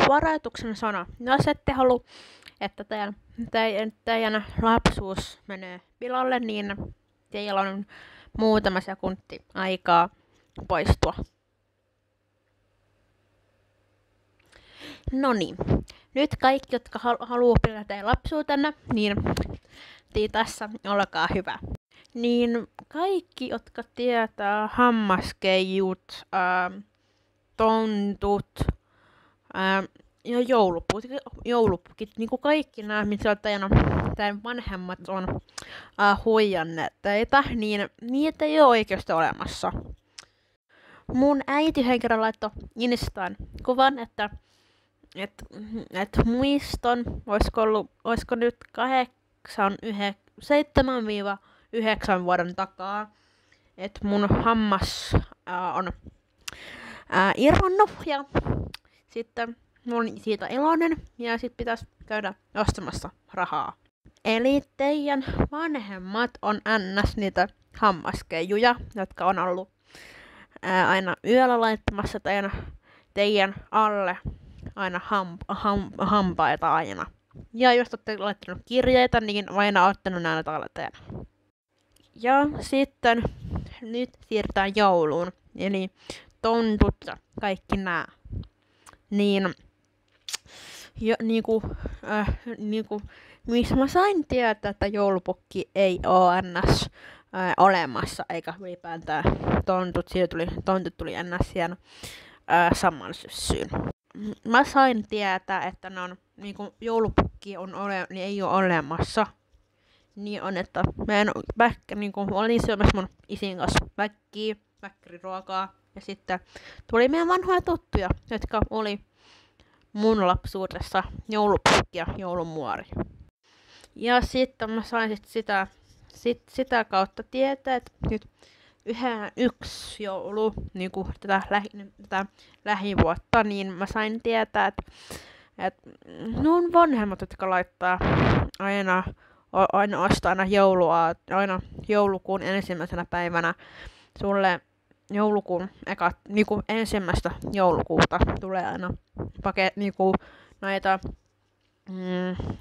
varoituksen sana. Jos ette halua, että teidän lapsuus menee pilalle, niin teillä on muutama sekunti aikaa poistua. Noniin. Nyt kaikki, jotka haluaa pilata teidän lapsuutenne, niin tässä olkaa hyvä. Niin kaikki, jotka tietää hammaskeijut, tontut ja joulupukit, niin kuin kaikki nämä, mitä teidän vanhemmat on huijanneet teitä, niin niitä ei ole oikeasti olemassa. Mun äiti yhden kerran laittoi Instaan kuvan, että muiston, olisiko nyt 7-9 vuoden takaa, että mun hammas on irronnut ja sitten mä olin siitä iloinen ja sit pitäisi käydä ostamassa rahaa. Eli teidän vanhemmat on ns. Niitä hammaskeijuja, jotka on ollut aina yöllä laittamassa teidän alle aina hampaita aina. Ja jos olette laittanut kirjeitä, niin aina ottanut näitä talteen. Ja sitten nyt siirrytään jouluun. Eli tontut ja kaikki nää. Niin missä mä sain tietää, että joulupukki ei oo ns. Olemassa, eikä ylipäätään tontut tuli ns. Siihen saman syssyyn. Mä sain tietää, että ne on joulupukki niin ei ole olemassa. Niin on, että mä olin syömässä mun isin kanssa väkkiriruokaa. Ja sitten tuli meidän vanhoja tuttuja, jotka oli mun lapsuudessa joulupukki ja joulumuori. Ja sitten mä sain sitä kautta tietää, että nyt yksi joulu, tätä lähivuotta, niin mä sain tietää, että nuo vanhemmat, jotka laittaa aina joulukuun ensimmäisenä päivänä sulle joulukuun ensimmäistä joulukuuta tulee aina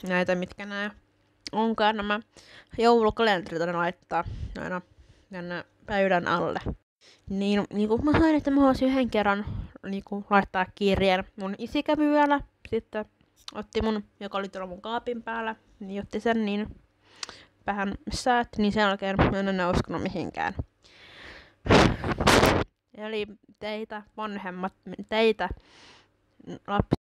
näitä mitkä nämä onkaan nämä joulukalenterit laittaa aina tänne pöydän alle. Niin kuin mä sain, että mä haluaisin yhden kerran laittaa kirjeen. Mun isi kävi yöllä, sitten otti joka oli tuolla mun kaapin päällä, niin otti sen niin vähän säätti, niin sen jälkeen mä en enää uskonut mihinkään. Eli teitä vanhemmat, teitä lapset.